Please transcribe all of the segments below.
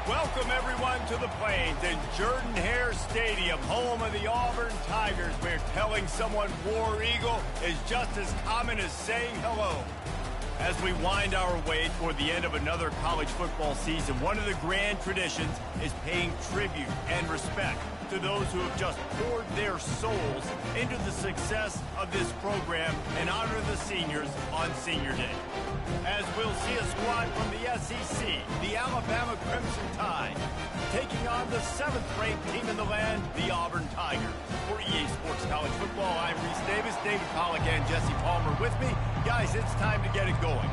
Welcome, everyone, to the Plains and Jordan-Hare Stadium, home of the Auburn Tigers, where telling someone War Eagle is just as common as saying hello. As we wind our way toward the end of another college football season, one of the grand traditions is paying tribute and respect to those who have just poured their souls into the success of this program and honor the seniors on Senior Day. As we'll see a squad from the SEC, the Alabama Crimson Tide, taking on the 7th-ranked team in the land, the Auburn Tigers. For EA Sports College Football, I'm Reese Davis, David Pollack, and Jesse Palmer with me. Guys, it's time to get it going.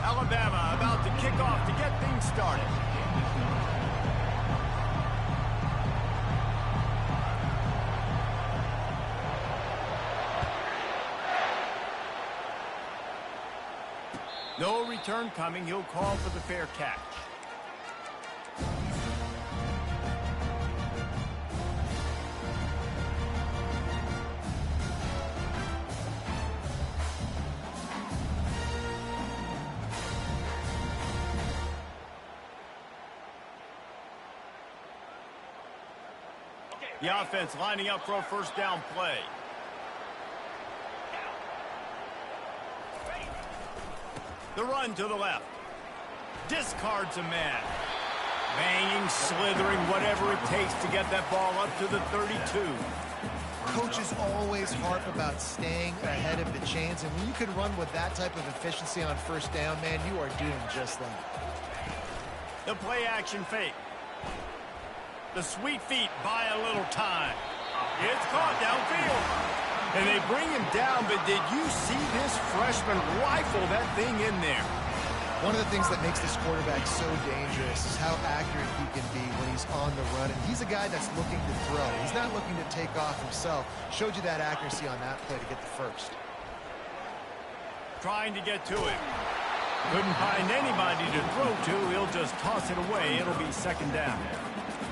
Alabama about to kick off to get things started. No return coming. He'll call for the fair catch. The offense lining up for a first down play. The run to the left. Discards a man. Banging, slithering, whatever it takes to get that ball up to the 32. Coaches always harp about staying ahead of the chains, and when you can run with that type of efficiency on first down, man, you are doing just that. The play action fake. The sweet feet buy a little time. It's caught downfield. And they bring him down, but did you see this freshman rifle that thing in there? One of the things that makes this quarterback so dangerous is how accurate he can be when he's on the run. And he's a guy that's looking to throw. He's not looking to take off himself. Showed you that accuracy on that play to get the first. Trying to get to it. Couldn't find anybody to throw to. He'll just toss it away. It'll be second down.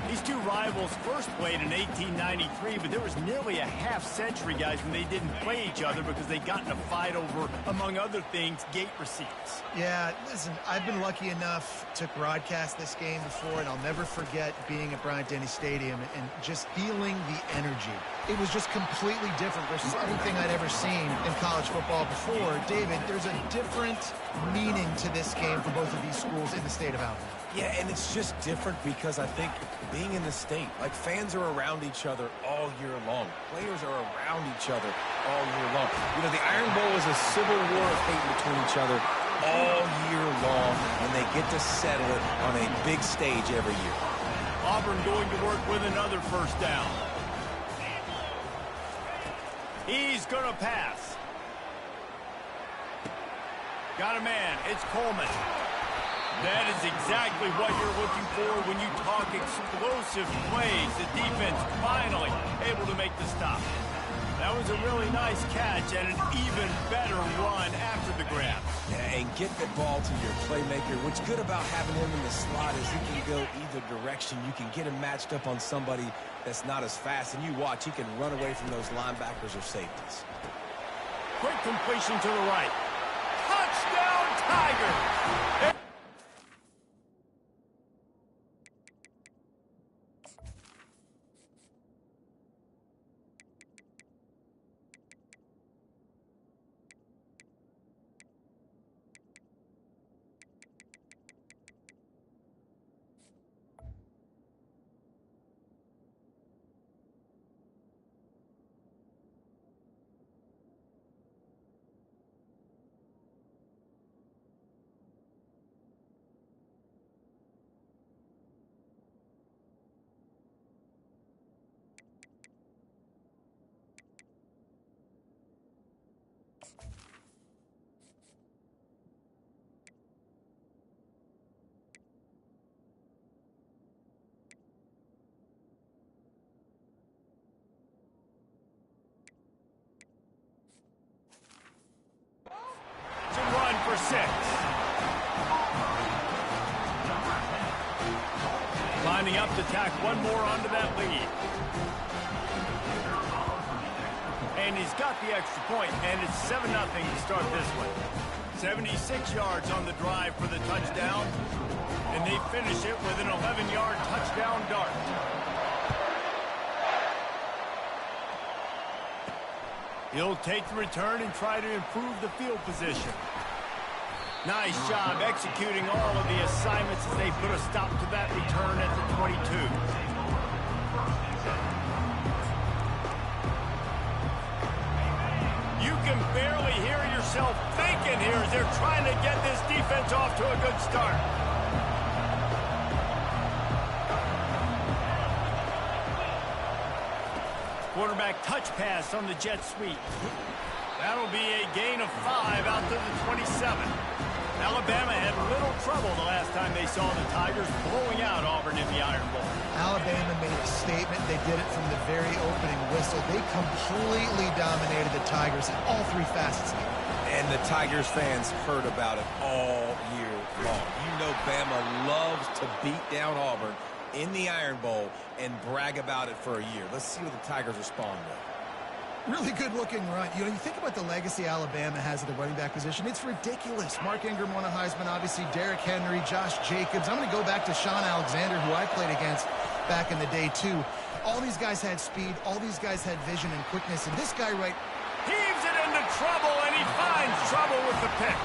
These two rivals first played in 1893, but there was nearly a half-century, guys, when they didn't play each other because they got in a fight over, among other things, gate receipts. Yeah, listen, I've been lucky enough to broadcast this game before, and I'll never forget being at Bryant-Denny Stadium and just feeling the energy. It was just completely different versus anything I'd ever seen in college football before. David, there's a different meaning to this game for both of these schools in the state of Alabama. Yeah, and it's just different because I think being in the state, like fans are around each other all year long. Players are around each other all year long. You know, the Iron Bowl is a civil war of hate between each other all year long, and they get to settle it on a big stage every year. Auburn going to work with another first down. He's going to pass. Got a man. It's Coleman. That is exactly what you're looking for when you talk explosive plays. The defense finally able to make the stop. That was a really nice catch and an even better run after the grab. Yeah, and get the ball to your playmaker. What's good about having him in the slot is he can go either direction. You can get him matched up on somebody that's not as fast, and you watch, he can run away from those linebackers or safeties. Quick completion to the right. Touchdown, Tigers! 6. Lining up to tack one more onto that lead. And he's got the extra point, and it's 7-0 to start this one. 76 yards on the drive for the touchdown, and they finish it with an 11-yard touchdown dart. He'll take the return and try to improve the field position. Nice job executing all of the assignments as they put a stop to that return at the 22. You can barely hear yourself thinking here as they're trying to get this defense off to a good start. Quarterback touch pass on the jet sweep. That'll be a gain of 5 out to the 27. Alabama had little trouble the last time they saw the Tigers blowing out Auburn in the Iron Bowl. Alabama made a statement. They did it from the very opening whistle. They completely dominated the Tigers in all 3 facets. And the Tigers fans heard about it all year long. You know Bama loves to beat down Auburn in the Iron Bowl and brag about it for a year. Let's see what the Tigers respond with. Really good-looking run. You know, you think about the legacy Alabama has at the running back position. It's ridiculous. Mark Ingram won a Heisman, obviously. Derrick Henry, Josh Jacobs. I'm going to go back to Sean Alexander, who I played against back in the day, too. All these guys had speed. All these guys had vision and quickness. And this guy heaves it into trouble, and he finds trouble with the pick.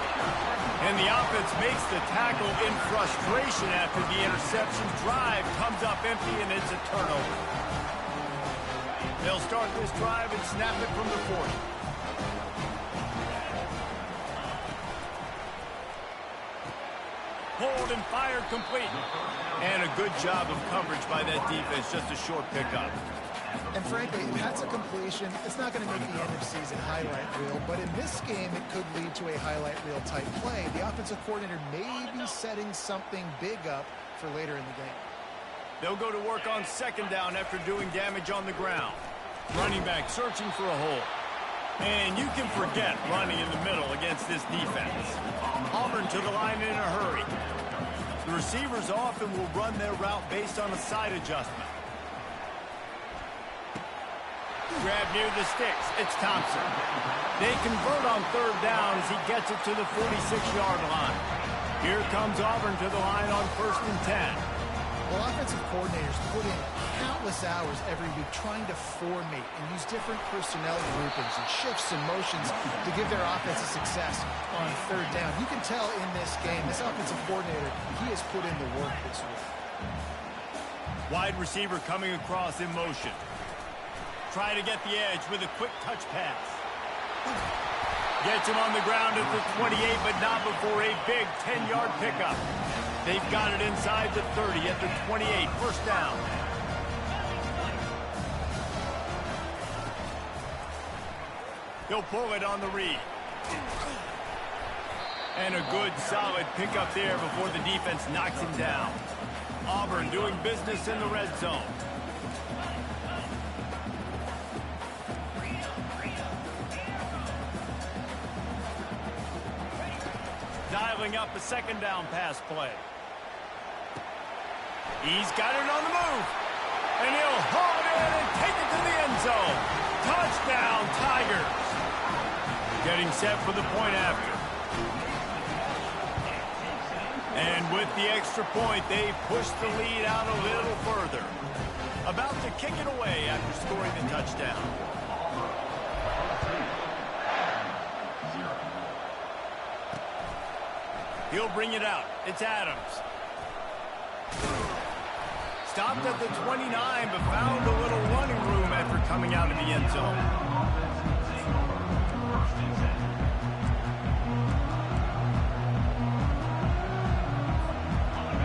And the offense makes the tackle in frustration after the interception. Drive comes up empty, and it's a turnover. They'll start this drive and snap it from the 40. Hold and fire complete. And a good job of coverage by that defense, just a short pickup. And frankly, if that's a completion, it's not going to make the end of season highlight reel. But in this game, it could lead to a highlight reel type play. The offensive coordinator may be setting something big up for later in the game. They'll go to work on 2nd down after doing damage on the ground. Running back searching for a hole. And you can forget running in the middle against this defense. Auburn to the line in a hurry. The receivers often will run their route based on a side adjustment. Grab near the sticks. It's Thompson. They convert on 3rd down as he gets it to the 46-yard line. Here comes Auburn to the line on 1st and 10. Well, offensive coordinators put in countless hours every week trying to formate and use different personnel groupings and shifts and motions to give their offense a success on 3rd down. You can tell in this game, this offensive coordinator, he has put in the work this week. Wide receiver coming across in motion. Try to get the edge with a quick touch pass. Gets him on the ground at the 28, but not before a big 10-yard pickup. They've got it inside the 30 at the 28, 1st down. He'll pull it on the read. And a good, solid pickup there before the defense knocks him down. Auburn doing business in the red zone. Dialing up a 2nd down pass play. He's got it on the move. And he'll haul it in and take it to the end zone. Touchdown, Tigers. Getting set for the point after. And with the extra point, they push the lead out a little further. About to kick it away after scoring the touchdown. He'll bring it out. It's Adams. Stopped at the 29, but found a little running room after coming out of the end zone.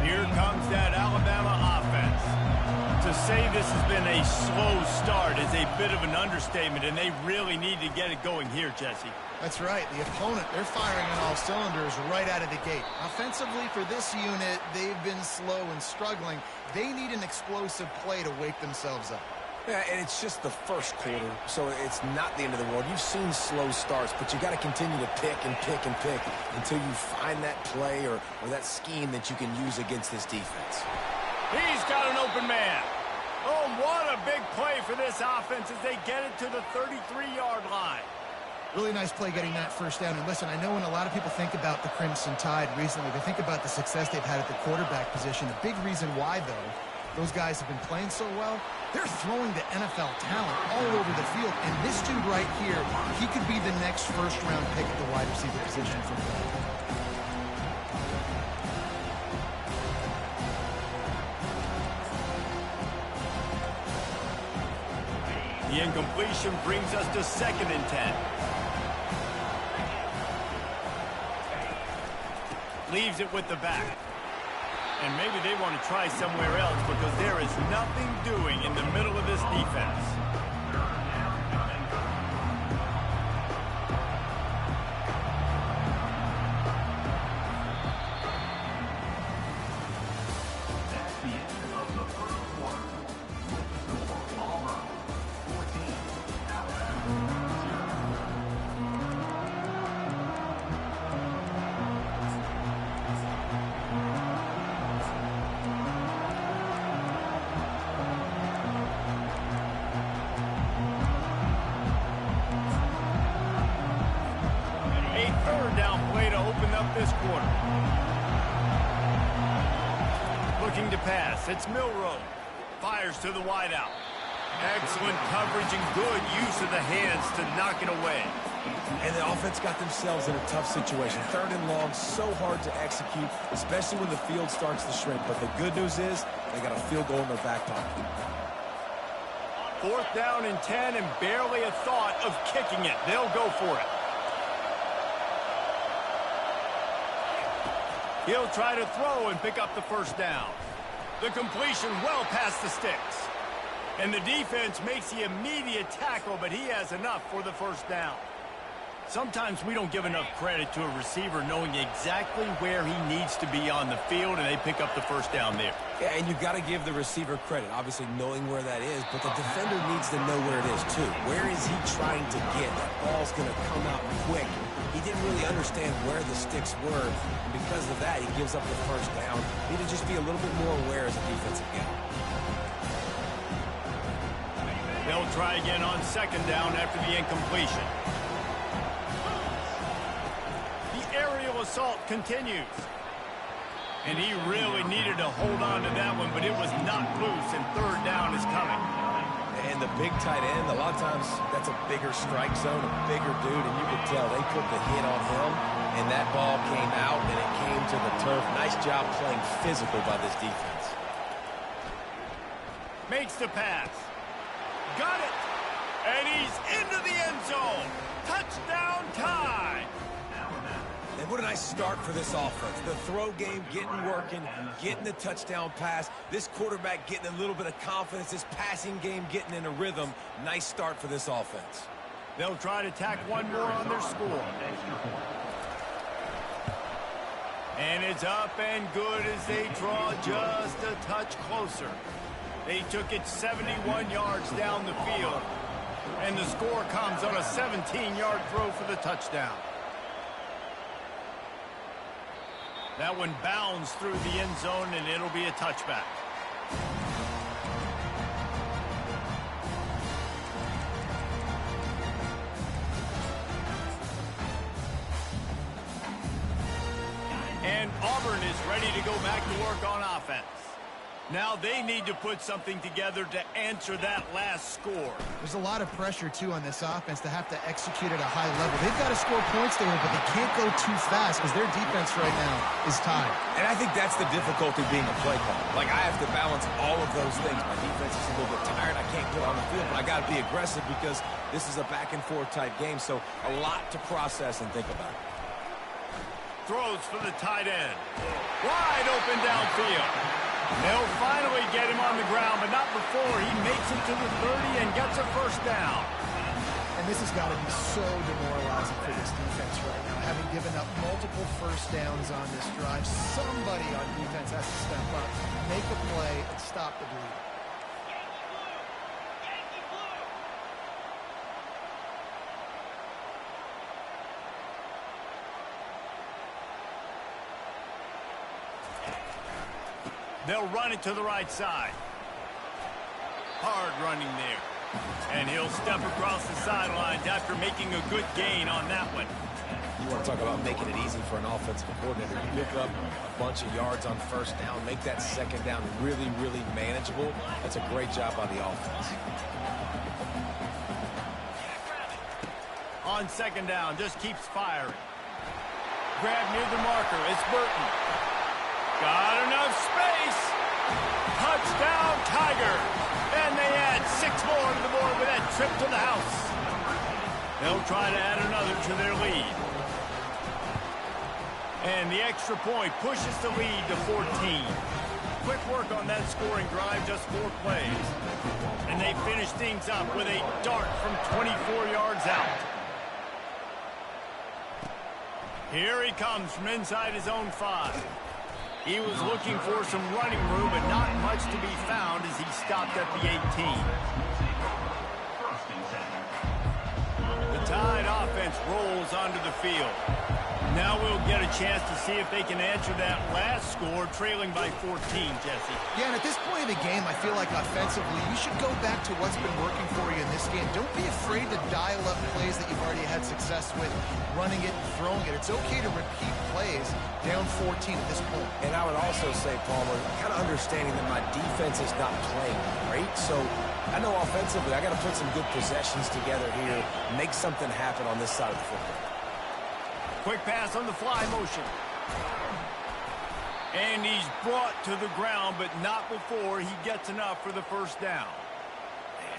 Here comes that Alabama offense. To say this has been a slow start is a bit of an understatement, and they really need to get it going here, Jesse. That's right. The opponent, they're firing on all cylinders right out of the gate. Offensively, for this unit, they've been slow and struggling. They need an explosive play to wake themselves up. Yeah, and it's just the first quarter, so it's not the end of the world. You've seen slow starts, but you got to continue to pick and pick and pick until you find that play or that scheme that you can use against this defense. He's got an open man. Oh, what a big play for this offense as they get it to the 33-yard line. Really nice play getting that first down. And listen, I know when a lot of people think about the Crimson Tide recently, they think about the success they've had at the quarterback position. A big reason why, though, those guys have been playing so well, they're throwing the NFL talent all over the field. And this dude right here, he could be the next first-round pick at the wide receiver position for them. The incompletion brings us to 2nd and 10. Leaves it with the back. And maybe they want to try somewhere else because there is nothing doing in the middle of this defense. This quarter. Looking to pass. It's Milroe. Fires to the wideout. Excellent coverage and good use of the hands to knock it away. And the offense got themselves in a tough situation. 3rd and long, so hard to execute, especially when the field starts to shrink. But the good news is they got a field goal in their back pocket. 4th down and 10 and barely a thought of kicking it. They'll go for it. He'll try to throw and pick up the first down. The completion well past the sticks. And the defense makes the immediate tackle, but he has enough for the first down. Sometimes we don't give enough credit to a receiver knowing exactly where he needs to be on the field, and they pick up the first down there. Yeah, and you've got to give the receiver credit, obviously knowing where that is, but the defender needs to know where it is too. Where is he trying to get? That ball's going to come out quick. He didn't really understand where the sticks were, and because of that, he gives up the first down. Need to just be a little bit more aware as a defensive guy. They'll try again on 2nd down after the incompletion. The aerial assault continues. And he really needed to hold on to that one, but it was knocked loose, and 3rd down is coming. And the big tight end, a lot of times that's a bigger strike zone, a bigger dude, and you could tell they put the hit on him, and that ball came out, and it came to the turf. Nice job playing physical by this defense. Makes the pass. Got it. And he's into the end zone. Touchdown tie. And what a nice start for this offense. The throw game getting working, getting the touchdown pass. This quarterback getting a little bit of confidence. This passing game getting in a rhythm. Nice start for this offense. They'll try to tack one more on their score. And it's up and good as they draw just a touch closer. They took it 71 yards down the field. And the score comes on a 17-yard throw for the touchdown. That one bounds through the end zone, and it'll be a touchback. And Auburn is ready to go back to work on offense. Now they need to put something together to answer that last score. There's a lot of pressure, too, on this offense to have to execute at a high level. They've got to score points there, but they can't go too fast because their defense right now is tied. And I think that's the difficulty being a play caller. Like, I have to balance all of those things. My defense is a little bit tired. I can't get on the field, but I got to be aggressive because this is a back-and-forth type game, so a lot to process and think about. Throws for the tight end. Wide open downfield. They'll finally get him on the ground, but not before he makes it to the 30 and gets a first down. And this has got to be so demoralizing for this defense right now. Having given up multiple first downs on this drive, somebody on defense has to step up, make a play, and stop the bleed. They'll run it to the right side. Hard running there. And he'll step across the sidelines after making a good gain on that one. You want to talk about making it easy for an offensive coordinator. You pick up a bunch of yards on first down, make that second down really, really manageable. That's a great job by the offense. On second down, just keeps firing. Grab near the marker. It's Burton. Got enough space. Touchdown, Tiger. And they add 6 more to the board with that trip to the house. They'll try to add another to their lead. And the extra point pushes the lead to 14. Quick work on that scoring drive, just 4 plays. And they finish things up with a dart from 24 yards out. Here he comes from inside his own 5. He was looking for some running room, but not much to be found as he stopped at the 18. The Tide offense rolls onto the field. Now we'll get a chance to see if they can answer that last score, trailing by 14, Jesse. Yeah, and at this point of the game, I feel like offensively, you should go back to what's been working for you in this game. Don't be afraid to dial up plays that you've already had success with, running it and throwing it. It's okay to repeat plays down 14 at this point. And I would also say, Palmer, kind of understanding that my defense is not playing great, so I know offensively I got to put some good possessions together here, make something happen on this side of the football. Quick pass on the fly motion. And he's brought to the ground, but not before he gets enough for the first down.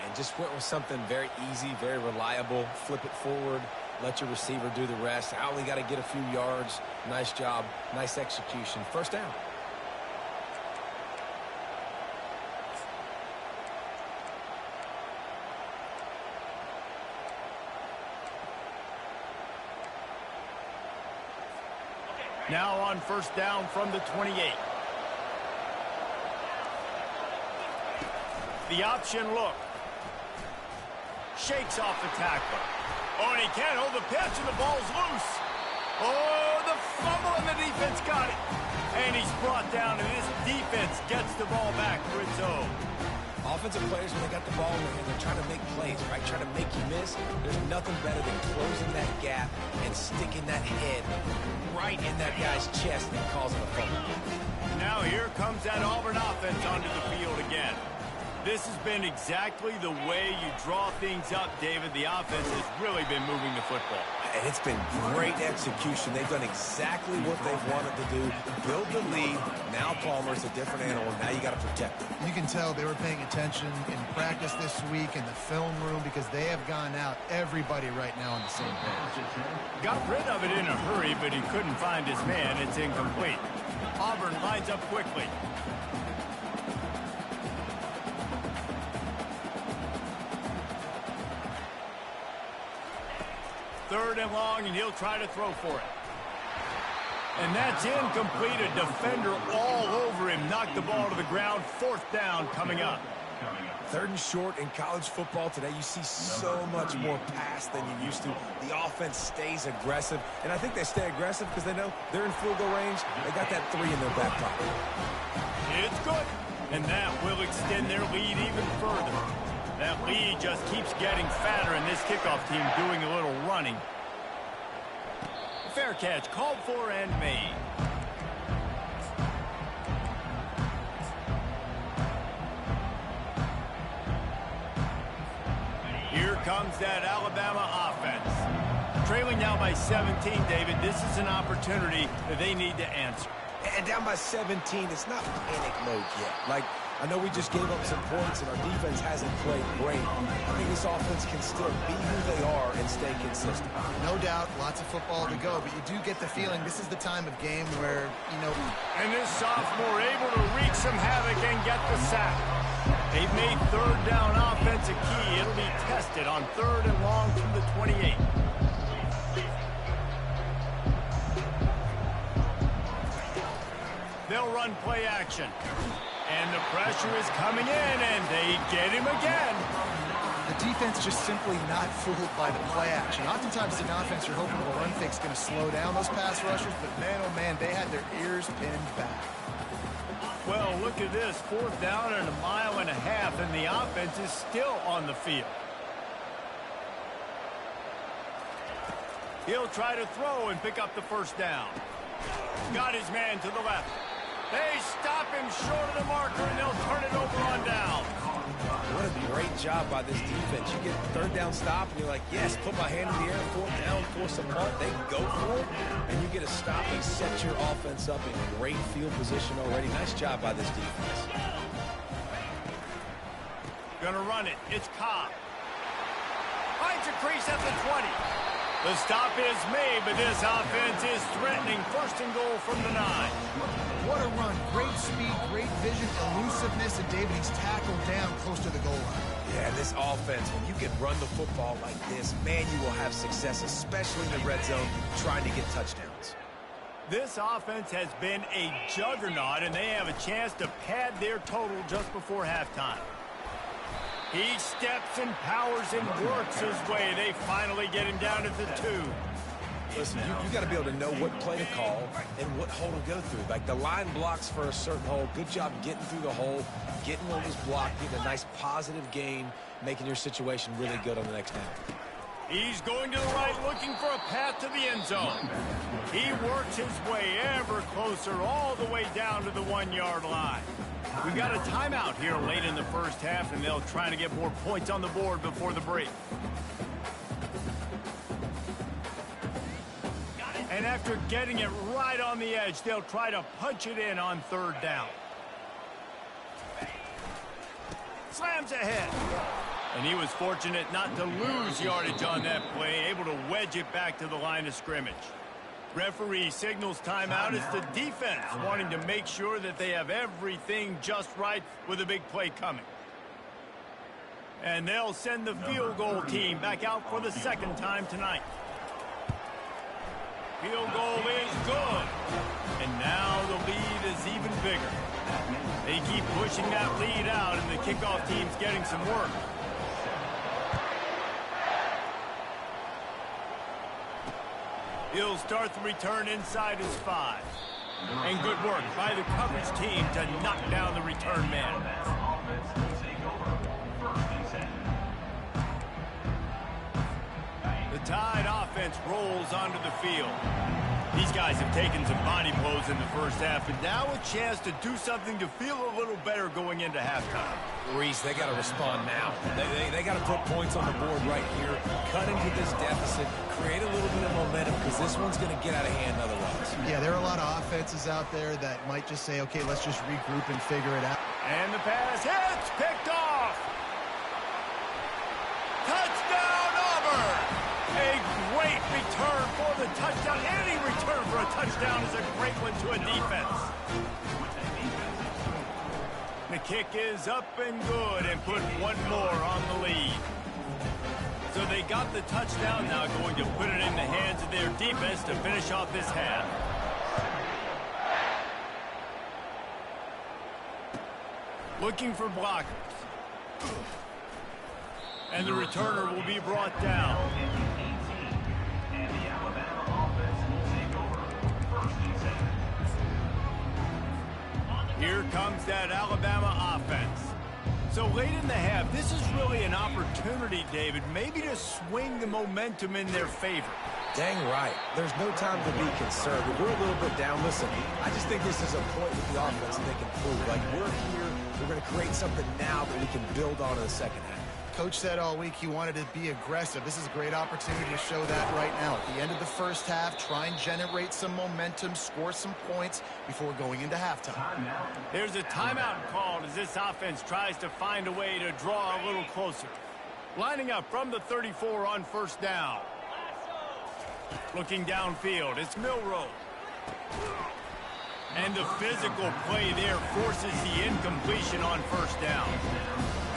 And just went with something very easy, very reliable. Flip it forward, let your receiver do the rest. I only got to get a few yards. Nice job, nice execution. First down. Now on first down from the 28. The option look. Shakes off the tackle. Oh, and he can't hold the pitch, and the ball's loose. Oh, the fumble, and the defense got it. And he's brought down, and this defense gets the ball back for its own. Offensive players, when they got the ball in their hand, they're trying to make plays, right? Trying to make you miss. There's nothing better than closing that gap and sticking that head right in that guy's chest and causing a fumble. Now here comes that Auburn offense onto the field again. This has been exactly the way you draw things up, David. The offense has really been moving the football. And it's been great execution. They've done exactly what they've wanted to do. Build the lead. Now Palmer's a different animal. Now you got to protect him. You can tell they were paying attention in practice this week in the film room because they have gone out, everybody right now on the same page. Got rid of it in a hurry, but he couldn't find his man. It's incomplete. Auburn lines up quickly. Third and long, and he'll try to throw for it. And that's incomplete. A defender all over him. Knocked the ball to the ground. Fourth down coming up. Third and short in college football today. You see so much more pass than you used to. The offense stays aggressive, and I think they stay aggressive because they know they're in field goal range. They got that 3 in their back pocket. It's good, and that will extend their lead even further. That lead just keeps getting fatter, and this kickoff team doing a little running. Fair catch, called for and made. Here comes that Alabama offense. Trailing now by 17, David. This is an opportunity that they need to answer. And down by 17, it's not panic mode yet. Like, I know we just gave up some points and our defense hasn't played great. I think this offense can still be who they are and stay consistent. No doubt, lots of football to go, but you do get the feeling this is the time of game where, you know... And this sophomore able to wreak some havoc and get the sack. They've made third down offense a key. It'll be tested on third and long from the 28. They'll run play action. And the pressure is coming in, and they get him again. The defense just simply not fooled by the play action. Oftentimes, in offense, you're hoping the run fake's going to slow down those pass rushers, but man, oh man, they had their ears pinned back. Well, look at this. 4th down and 1.5 miles, and the offense is still on the field. He'll try to throw and pick up the 1st down. Got his man to the left. They stop him short of the marker, and they'll turn it over on down. What a great job by this defense. You get 3rd down stop, and you're like, yes, put my hand in the air, 4th down, force a punt. They go for it, and you get a stop and set your offense up in great field position already. Nice job by this defense. Gonna run it. It's Cobb. Finds a crease at the 20. The stop is made, but this offense is threatening. 1st and goal from the 9. What a run. Great speed, great vision, elusiveness, and David, he's tackled down close to the goal line. Yeah, this offense, when you can run the football like this, man, you will have success, especially in the red zone, trying to get touchdowns. This offense has been a juggernaut, and they have a chance to pad their total just before halftime. He steps and powers and works his way. They finally get him down at the 2. Listen, you got to be able to know what play to call and what hole to go through. Like the line blocks for a certain hole. Good job getting through the hole, getting on this block, getting a nice positive gain, making your situation really good on the next down. He's going to the right, looking for a path to the end zone. He works his way ever closer all the way down to the 1-yard line. We got a timeout here late in the 1st half, and they'll try to get more points on the board before the break. And after getting it right on the edge, they'll try to punch it in on 3rd down. Slams ahead. And he was fortunate not to lose yardage on that play, able to wedge it back to the line of scrimmage. Referee signals timeout. It's the defense wanting to make sure that they have everything just right with a big play coming. And they'll send the field goal team back out for the 2nd time tonight. Field goal is good. And now the lead is even bigger. They keep pushing that lead out, and the kickoff team's getting some work. He'll start the return inside his 5. And good work by the coverage team to knock down the return man. The Tide offense rolls onto the field. These guys have taken some body blows in the 1st half, and now a chance to do something to feel a little better going into halftime. Reese, they got to respond now. They got to put points on the board right here, cut into this deficit, create a little bit of momentum, because this one's going to get out of hand otherwise. Yeah, there are a lot of offenses out there that might just say, okay, let's just regroup and figure it out. And the pass hits, picked off. Touchdown, Auburn! A great return for the touchdown. Any return for a touchdown is a great one to a defense. The kick is up and good, and put one more on the lead. So they got the touchdown, now going to put it in the hands of their defense to finish off this half. Looking for blockers. And the returner will be brought down. Here comes that Alabama offense. So late in the half, this is really an opportunity, David, maybe to swing the momentum in their favor. Dang right. There's no time to be concerned. If we're a little bit down, listen, I just think this is a point with the offense that they can prove. Like, we're here, we're going to create something now that we can build on in the 2nd half. Coach said all week he wanted to be aggressive. This is a great opportunity to show that right now. At the end of the 1st half, try and generate some momentum, score some points before going into halftime. There's a timeout called as this offense tries to find a way to draw a little closer. Lining up from the 34 on 1st down. Looking downfield, it's Milroe. And the physical play there forces the incompletion on 1st down.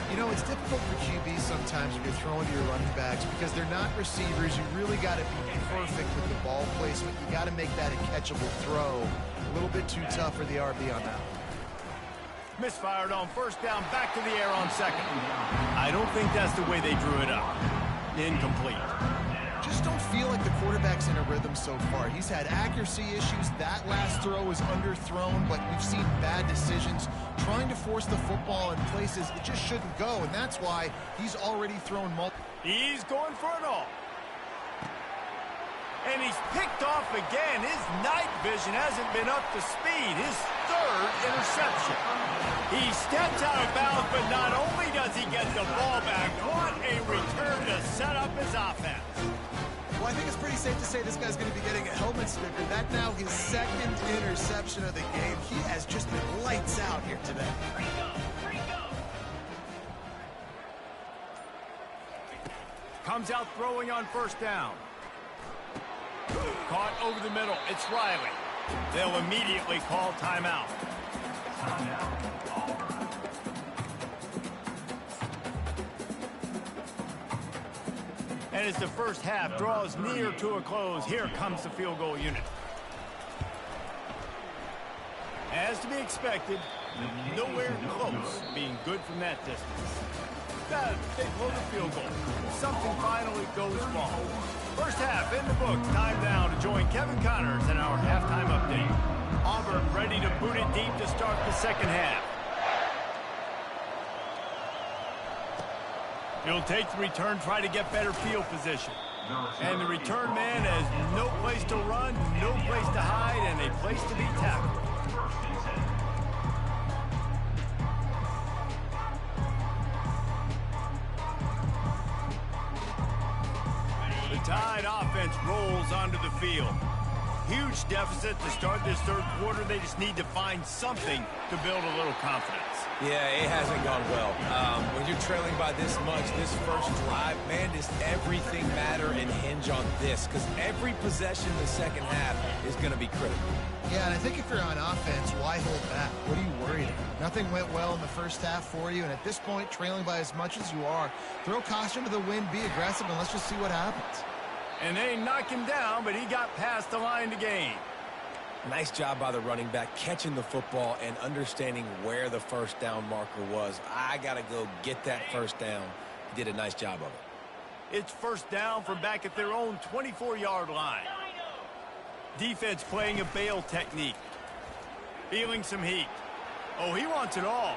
You know, it's difficult for QBs sometimes when you're throwing to your running backs because they're not receivers. You really got to be perfect with the ball placement. You got to make that a catchable throw. A little bit too tough for the RB on that. Misfired on 1st down, back to the air on 2nd. I don't think that's the way they drew it up. Incomplete. Just don't feel like the quarterback's in a rhythm so far. He's had accuracy issues. That last throw was underthrown, but we've seen bad decisions trying to force the football in places it just shouldn't go, and that's why he's already thrown multiple. He's going for it all. And he's picked off again. His night vision hasn't been up to speed. His third interception. He steps out of bounds, but not only does he get the ball back, what a return to set up his offense. Well, I think it's pretty safe to say this guy's going to be getting a helmet sticker. That's now his second interception of the game. He has just been lights out here today. Comes out throwing on first down. Caught over the middle. It's Riley. They'll immediately call timeout. And as the first half draws near to a close, here comes the field goal unit. As to be expected, nowhere close being good from that distance. They blow the field goal. Something finally goes wrong. First half in the books. Time now to join Kevin Connors in our halftime update. Auburn ready to boot it deep to start the second half. He'll take the return, try to get better field position. And the return man has no place to run, no place to hide, and a place to be tackled. The Tide offense rolls onto the field. Huge deficit to start this third quarter. They just need to find something to build a little confidence. Yeah, it hasn't gone well. When you're trailing by this much, this first drive, man, does everything matter and hinge on this? Because every possession in the second half is going to be critical. Yeah, and I think if you're on offense, why hold back? What are you worried about? Nothing went well in the first half for you, and at this point, trailing by as much as you are, throw caution to the wind, be aggressive, and let's just see what happens. And they knock him down, but he got past the line to gain. Nice job by the running back, catching the football and understanding where the first down marker was. I got to go get that first down. He did a nice job of it. It's first down from back at their own 24-yard line. Defense playing a bail technique. Feeling some heat. Oh, he wants it all.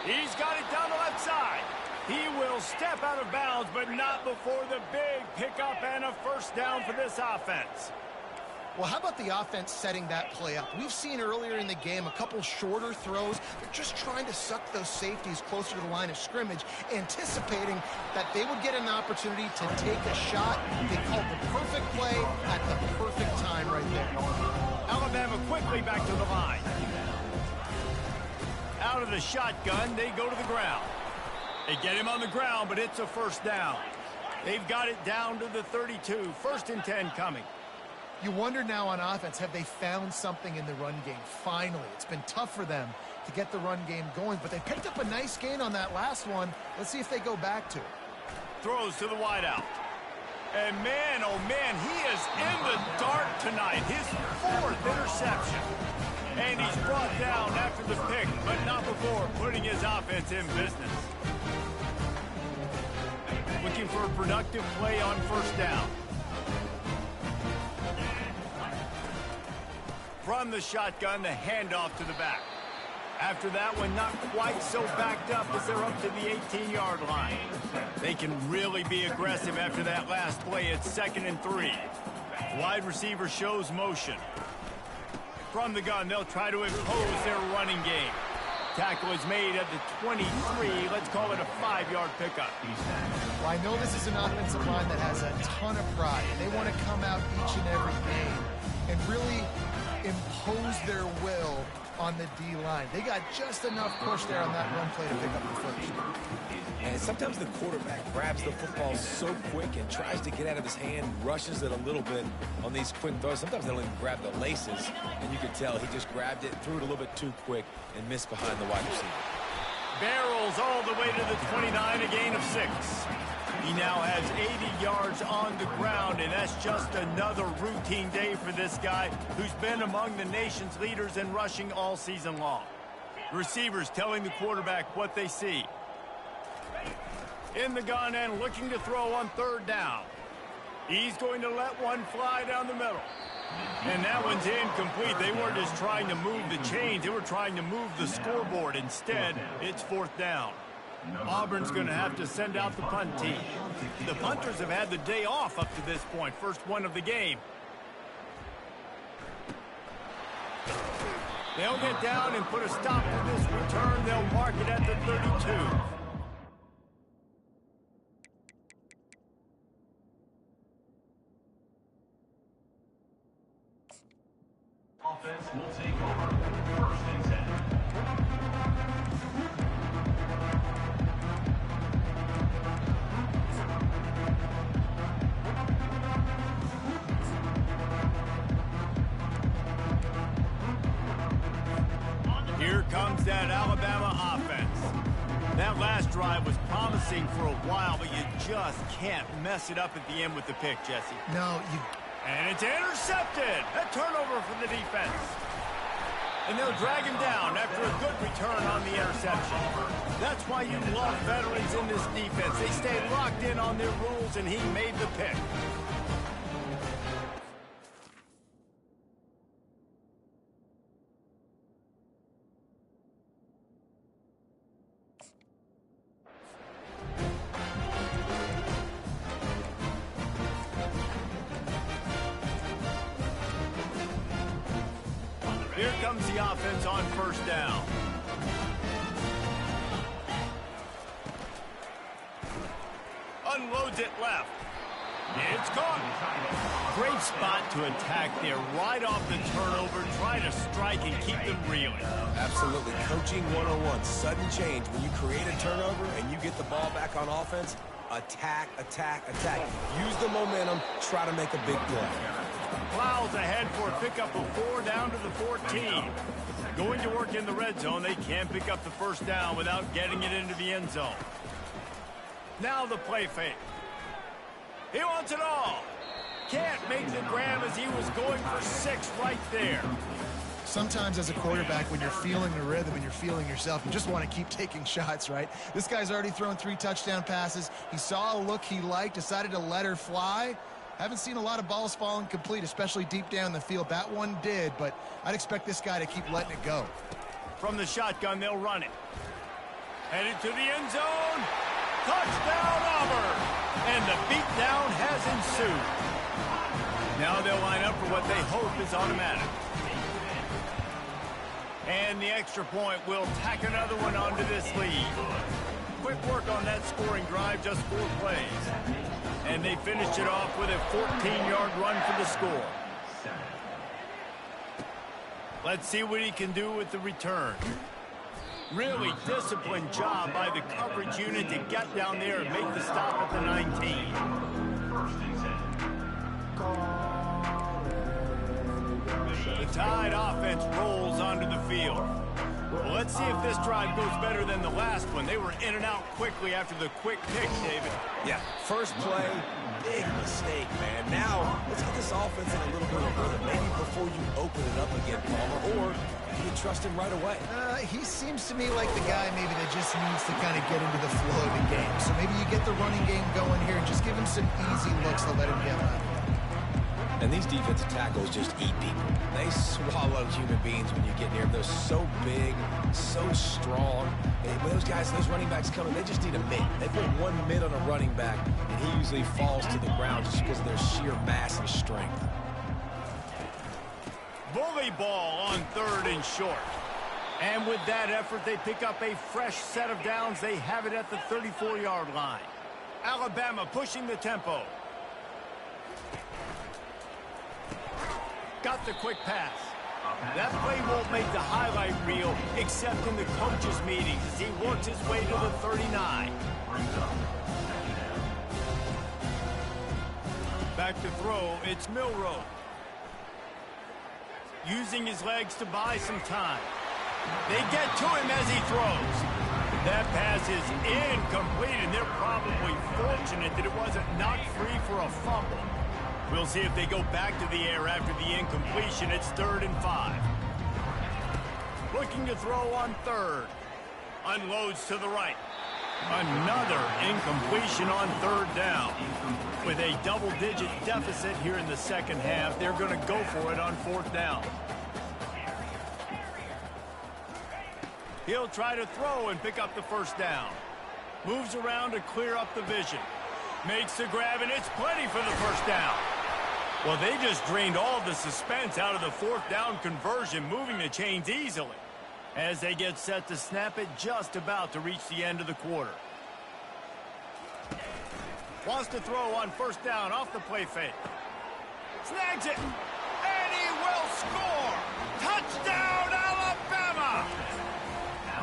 He's got it down the left side. He will step out of bounds, but not before the big pickup and a first down for this offense. Well, how about the offense setting that play up? We've seen earlier in the game a couple shorter throws. They're just trying to suck those safeties closer to the line of scrimmage, anticipating that they would get an opportunity to take a shot. They called the perfect play at the perfect time right there. Alabama quickly back to the line. Out of the shotgun, they go to the ground. They get him on the ground, but it's a first down. They've got it down to the 32. First and 10 coming. You wonder now on offense, have they found something in the run game? Finally, it's been tough for them to get the run game going, but they picked up a nice gain on that last one. Let's see if they go back to it. Throws to the wideout. And man, oh man, he is in the dark tonight. His fourth interception. And he's brought down after the pick, but not before putting his offense in business. Looking for a productive play on first down. From the shotgun, the handoff to the back. After that one, not quite so backed up as they're up to the 18-yard line. They can really be aggressive after that last play. It's 2nd and 3. Wide receiver shows motion. From the gun, they'll try to impose their running game. Tackle is made at the 23. Let's call it a 5-yard pickup. Well, I know this is an offensive line that has a ton of pride. They want to come out each and every game and really impose their will on the D-line. They got just enough push there on that run play to pick up the first. And sometimes the quarterback grabs the football so quick and tries to get out of his hand, rushes it a little bit on these quick throws. Sometimes they don't even grab the laces, and you can tell he just grabbed it, threw it a little bit too quick, and missed behind the wide receiver. Barrels all the way to the 29, a gain of 6. He now has 80 yards on the ground, and that's just another routine day for this guy who's been among the nation's leaders in rushing all season long. Receivers telling the quarterback what they see. In the gun and looking to throw on third down. He's going to let one fly down the middle. And that one's incomplete. They weren't just trying to move the chains. They were trying to move the scoreboard. Instead, it's 4th down. Auburn's going to have to send out the punt team. The punters have had the day off up to this point. First one of the game. They'll get down and put a stop to this return. They'll mark it at the 32. Offense will take over. 1st and 10. Here comes that Alabama offense. That last drive was promising for a while, but you just can't mess it up at the end with the pick, Jesse. No, And it's intercepted. A turnover for the defense. And they'll drag him down after a good return on the interception. That's why you love veterans in this defense. They stay locked in on their rules, and he made the pick. Here comes the offense on 1st down. Unloads it left. It's caught. Great spot to attack there. Right off the turnover. Try to strike and keep them reeling. Absolutely. Coaching 101. Sudden change. When you create a turnover and you get the ball back on offense, attack, attack, attack. Use the momentum. Try to make a big play. Plows ahead for a pickup of 4 down to the 14. Going to work in the red zone. They can pick up the 1st down without getting it into the end zone. Now the play fake. He wants it all. Can't make the grab as he was going for 6 right there. sometimes as a quarterback, when you're feeling the rhythm and you're feeling yourself, you just want to keep taking shots, right? This guy's already thrown 3 touchdown passes. He saw a look he liked, decided to let her fly. Haven't seen a lot of balls fall incomplete, especially deep down the field. That one did, but I'd expect this guy to keep letting it go. From the shotgun, they'll run it. Headed to the end zone. Touchdown, Auburn! And the beatdown has ensued. Now they'll line up for what they hope is automatic. And the extra point will tack another one onto this lead. Quick work on that scoring drive, just 4 plays. And they finished it off with a 14-yard run for the score. Let's see what he can do with the return. Really disciplined job by the coverage unit to get down there and make the stop at the 19. The Tide offense rolls onto the field. Well, let's see if this drive goes better than the last one. They were in and out quickly after the quick pick, David. Yeah, first play, big mistake, man. Now, let's get this offense in a little bit of rhythm. Maybe before you open it up again, Palmer, or do you trust him right away? He seems to me like the guy maybe that just needs to kind of get into the flow of the game. So maybe you get the running game going here and just give him some easy looks to let him get out. And these defensive tackles just eat people. They swallow human beings when you get near them. They're so big, so strong. And when those guys, those running backs come in, they just need a mid. They put one mid on a running back, and he usually falls to the ground just because of their sheer mass and strength. Bully ball on 3rd and short. And with that effort, they pick up a fresh set of downs. They have it at the 34-yard line. Alabama pushing the tempo. Got the quick pass. That play won't make the highlight reel except in the coaches' meetings as he works his way to the 39. Back to throw, it's Milroe. Using his legs to buy some time. They get to him as he throws. That pass is incomplete, and they're probably fortunate that it wasn't knocked free for a fumble. We'll see if they go back to the air after the incompletion. It's 3rd and 5. Looking to throw on 3rd. Unloads to the right. Another incompletion on third down. With a double-digit deficit here in the second half, they're going to go for it on fourth down. He'll try to throw and pick up the first down. Moves around to clear up the vision. Makes the grab, and it's plenty for the first down. Well, they just drained all the suspense out of the fourth down conversion, moving the chains easily. As they get set to snap it, just about to reach the end of the quarter. Wants to throw on first down off the play fake. Snags it, and he will score! Touchdown, Alabama!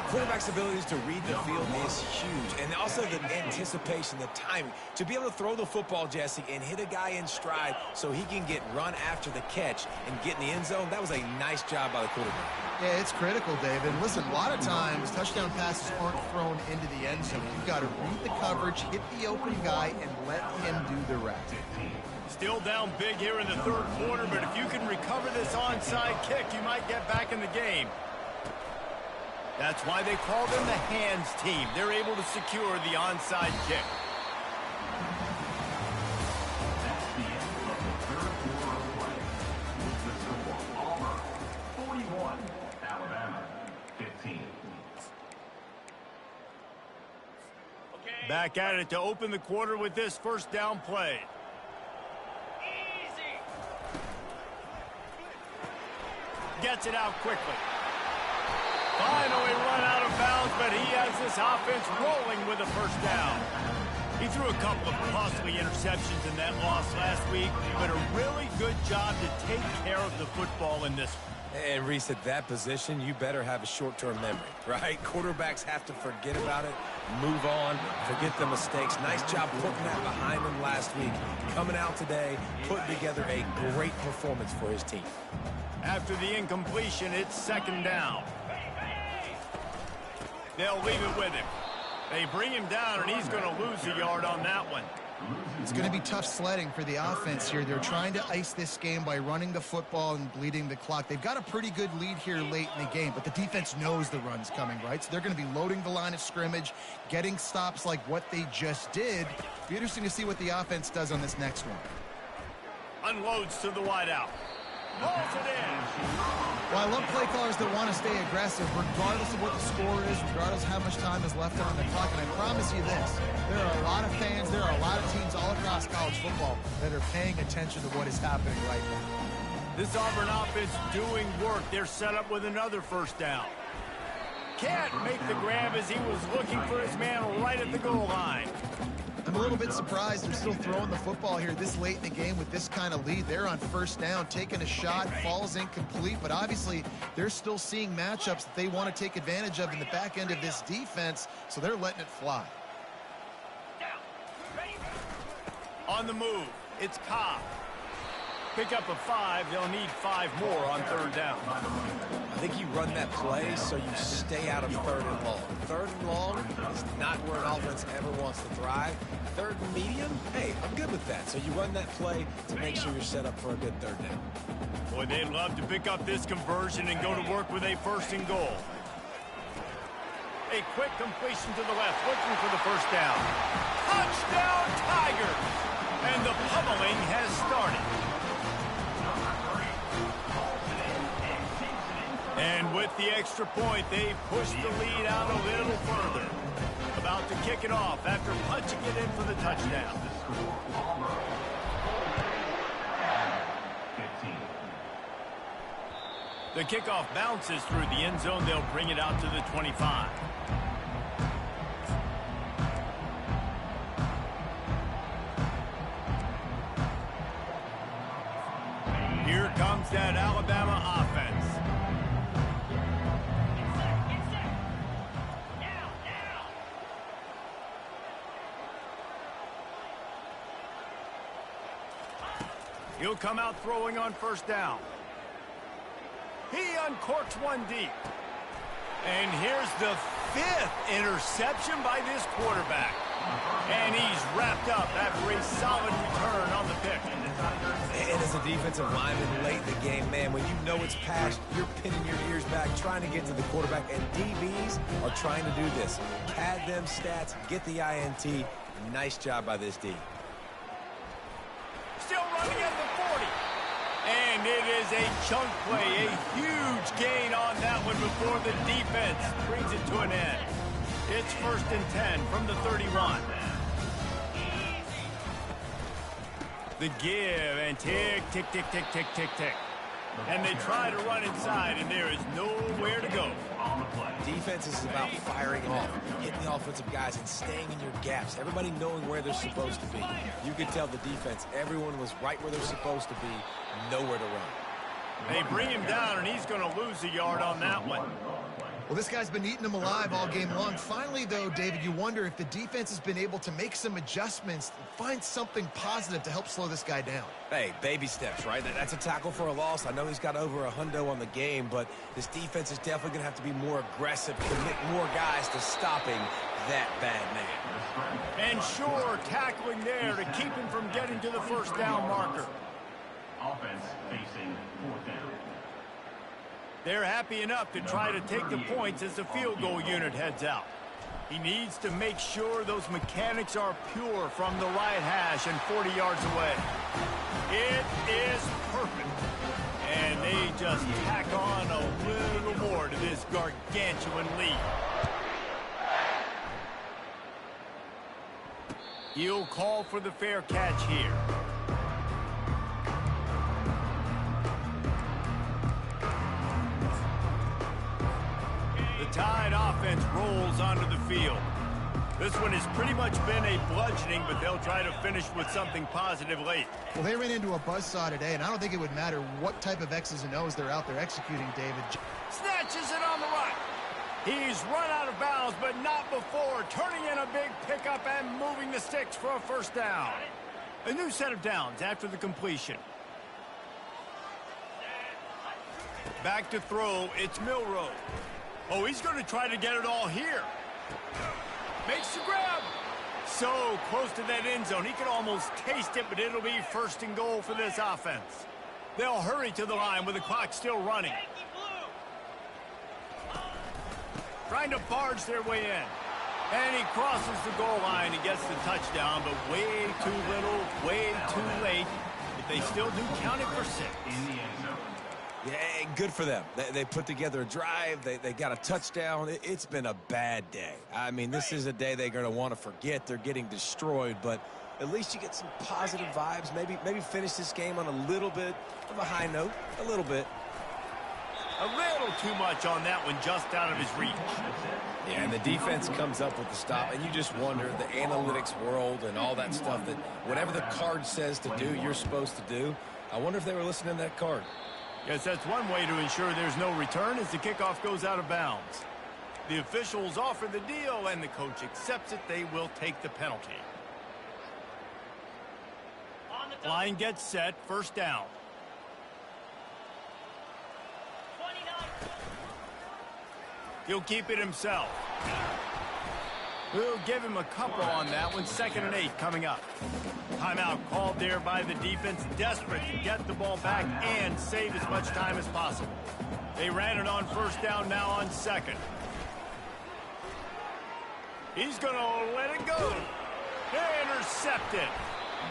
Quarterback's abilities to read the field is huge, and also the anticipation, the timing. To be able to throw the football, Jesse, and hit a guy in stride so he can get run after the catch and get in the end zone, that was a nice job by the quarterback. Yeah, it's critical, David. Listen, a lot of times touchdown passes aren't thrown into the end zone. You've got to read the coverage, hit the open guy, and let him do the rest. Still down big here in the third quarter, but if you can recover this onside kick, you might get back in the game. That's why they call them the hands team. They're able to secure the onside kick. That's the end of the third quarter of play. The score, Auburn 41, Alabama 15. Back at it to open the quarter with this first down play. Gets it out quickly. Finally run out of bounds, but he has this offense rolling with a first down. He threw a couple of costly interceptions in that loss last week, but a really good job to take care of the football in this one. And Reese, at that position, you better have a short-term memory, right? Quarterbacks have to forget about it, move on, forget the mistakes. Nice job putting that behind him last week. Coming out today, putting together a great performance for his team. After the incompletion, it's second down. They'll leave it with him. They bring him down, and he's going to lose a yard on that one. It's going to be tough sledding for the offense here. They're trying to ice this game by running the football and bleeding the clock. They've got a pretty good lead here late in the game, but the defense knows the run's coming, right? So they're going to be loading the line of scrimmage, getting stops like what they just did. Be interesting to see what the offense does on this next one. Unloads to the wideout. Rolls it in. Well, I love play callers that want to stay aggressive regardless of what the score is, regardless of how much time is left on the clock. And I promise you this, there are a lot of fans, there are a lot of teams all across college football that are paying attention to what is happening right now. This Auburn offense doing work. They're set up with another first down. Can't make the grab as he was looking for his man right at the goal line. I'm a little bit surprised they're still throwing the football here this late in the game with this kind of lead. They're on first down, taking a shot, falls incomplete, but obviously they're still seeing matchups that they want to take advantage of in the back end of this defense, so they're letting it fly. On the move, it's Cobb. Pick up a 5. They'll need 5 more on third down. I think you run that play so you stay out of third and long. Third and long is not where an offense ever wants to thrive. Third and medium, hey, I'm good with that. So you run that play to make sure you're set up for a good third down. Boy, they'd love to pick up this conversion and go to work with a first and goal. A quick completion to the left, looking for the first down. Touchdown, Tigers! And the pummeling has started. And with the extra point, they push the lead out a little further. About to kick it off after punching it in for the touchdown. The kickoff bounces through the end zone. They'll bring it out to the 25. Here comes that Alabama offense. He'll come out throwing on first down. He uncorks one deep. And here's the 5th interception by this quarterback. And he's wrapped up after a solid return on the pick. And as a defensive lineman late in the game, man, when you know it's past, you're pinning your ears back, trying to get to the quarterback, and DBs are trying to do this. Pad them stats, get the INT. Nice job by this D. Still running at the 40. And it is a chunk play, a huge gain on that one before the defense brings it to an end. It's 1st and 10 from the 31. The give and tick, tick, tick, tick, tick, tick, tick. And they try to run inside, and there is nowhere to go. Defense is about firing off, hitting the offensive guys, and staying in your gaps. Everybody knowing where they're supposed to be. You could tell the defense, everyone was right where they're supposed to be, nowhere to run. They bring him down, and he's going to lose a yard on that one. Well, this guy's been eating them alive all game long. Finally, though, David, you wonder if the defense has been able to make some adjustments, find something positive to help slow this guy down. Hey, baby steps, right? That's a tackle for a loss. I know he's got over a hundo on the game, but this defense is definitely going to have to be more aggressive, commit more guys to stopping that bad man. And sure, tackling there to keep him from getting to the 1st down marker. Offense facing 4th down. They're happy enough to try to take the points as the field goal unit heads out. He needs to make sure those mechanics are pure from the right hash and 40 yards away. It is perfect. And they just tack on a little more to this gargantuan lead. He'll call for the fair catch here. Tide offense rolls onto the field. This one has pretty much been a bludgeoning, but they'll try to finish with something positive late. Well, they ran into a buzzsaw today, and I don't think it would matter what type of X's and O's they're out there executing, David. Snatches it on the run. He's run out of bounds, but not before turning in a big pickup and moving the sticks for a 1st down. A new set of downs after the completion. Back to throw, it's Milroe. Oh, he's going to try to get it all here. Makes the grab. So close to that end zone. He can almost taste it, but it'll be 1st and goal for this offense. They'll hurry to the line with the clock still running. Trying to barge their way in. And he crosses the goal line and gets the touchdown, but way too little, way too late. But they still do count it for 6. In the end zone. Yeah, good for them. They put together a drive. They got a touchdown. It's been a bad day. I mean, this is a day they're going to want to forget. They're getting destroyed, but at least you get some positive vibes. Maybe finish this game on a little bit of a high note. A little bit. A little too much on that one, just out of his reach. Yeah, and the defense comes up with the stop, and you just wonder, the analytics world and all that stuff, that whatever the card says to do, you're supposed to do. I wonder if they were listening to that card. Yes, that's one way to ensure there's no return as the kickoff goes out of bounds. The officials offer the deal, and the coach accepts it. They will take the penalty. Line gets set, 1st down. 29. He'll keep it himself. We'll give him a couple on that one. 2nd and 8 coming up. Timeout called there by the defense, desperate to get the ball back and save as much time as possible. They ran it on 1st down, now on 2nd. He's going to let it go. Intercepted.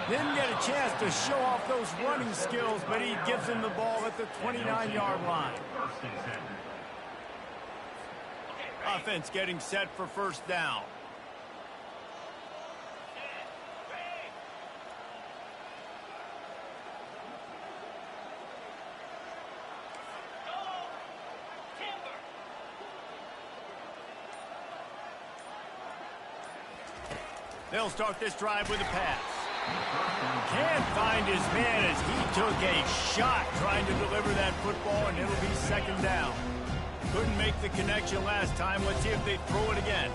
Didn't get a chance to show off those running skills, but he gives him the ball at the 29-yard line. 1st and 10. Offense getting set for 1st down. They'll start this drive with a pass. Can't find his man as he took a shot trying to deliver that football, and it'll be 2nd down. Couldn't make the connection last time. Let's see if they throw it again.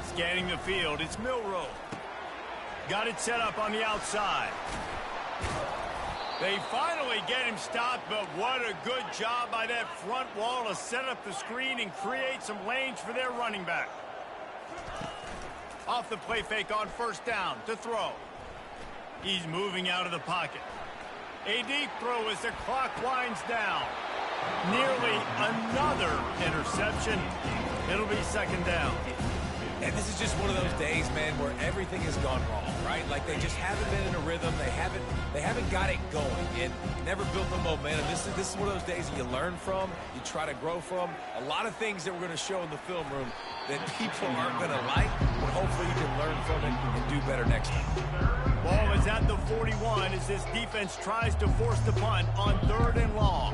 Scanning the field, it's Milroe. Got it set up on the outside. They finally get him stopped, but what a good job by that front wall to set up the screen and create some lanes for their running back. Off the play fake on 1st down to throw. He's moving out of the pocket. A deep throw as the clock winds down. Nearly another interception. It'll be second down. And this is just one of those days, man, where everything has gone wrong, right? Like they just haven't been in a rhythm. They haven't got it going. It never built the momentum. This is one of those days that you learn from, you try to grow from. A lot of things that we're going to show in the film room that people aren't going to like, but hopefully you can learn from it and do better next time. Ball is at the 41 as this defense tries to force the punt on 3rd and long.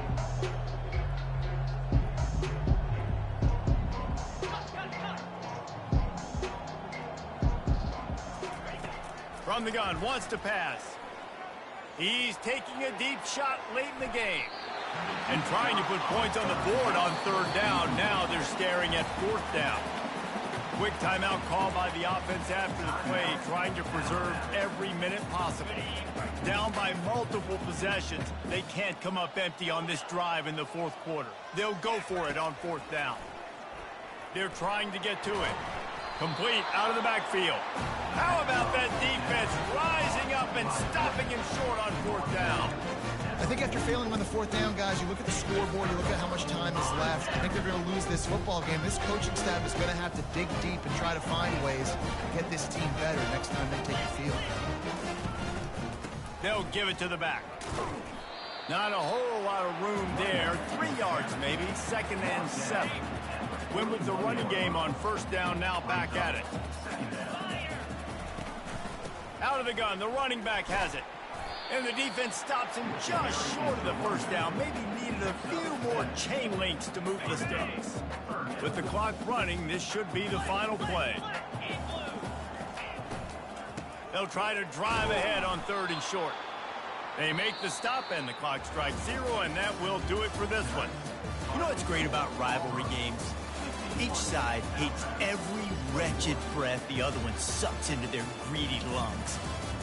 From the gun, wants to pass. He's taking a deep shot late in the game. And trying to put points on the board on 3rd down. Now they're staring at 4th down. Quick timeout call by the offense after the play, trying to preserve every minute possible. Down by multiple possessions, they can't come up empty on this drive in the 4th quarter. They'll go for it on 4th down. They're trying to get to it. Complete out of the backfield. How about that defense rising up and stopping him short on 4th down? I think after failing on the 4th down, guys, you look at the scoreboard, you look at how much time is left. I think they're going to lose this football game. This coaching staff is going to have to dig deep and try to find ways to get this team better next time they take the field. They'll give it to the back. Not a whole lot of room there. 3 yards maybe, 2nd and 7. Win with the running game on 1st down, now back at it. Out of the gun, the running back has it. And the defense stops him just short of the 1st down. Maybe needed a few more chain links to move the sticks. With the clock running, this should be the final play. They'll try to drive ahead on 3rd and short. They make the stop and the clock strikes 0, and that will do it for this one. You know what's great about rivalry games? Each side hates every wretched breath the other one sucks into their greedy lungs.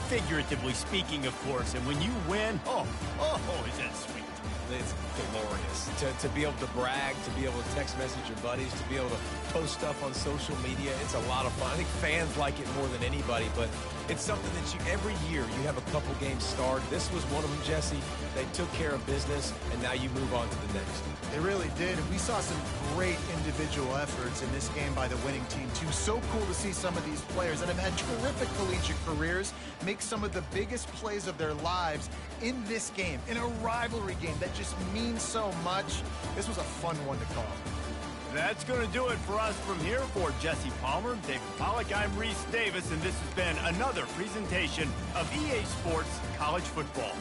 Figuratively speaking, of course, and when you win, oh, is that sweet. It's glorious to be able to brag, to be able to text message your buddies, to be able to post stuff on social media. It's a lot of fun. I think fans like it more than anybody, but it's something that every year you have a couple games starred. This was one of them, Jesse. They took care of business, and now you move on to the next. They really did. We saw some great individual efforts in this game by the winning team, too. So cool to see some of these players that have had terrific collegiate careers make some of the biggest plays of their lives in this game, in a rivalry game that just means so much. This was a fun one to call. That's going to do it for us from here. For Jesse Palmer, David Pollack, I'm Reese Davis, and this has been another presentation of EA Sports College Football.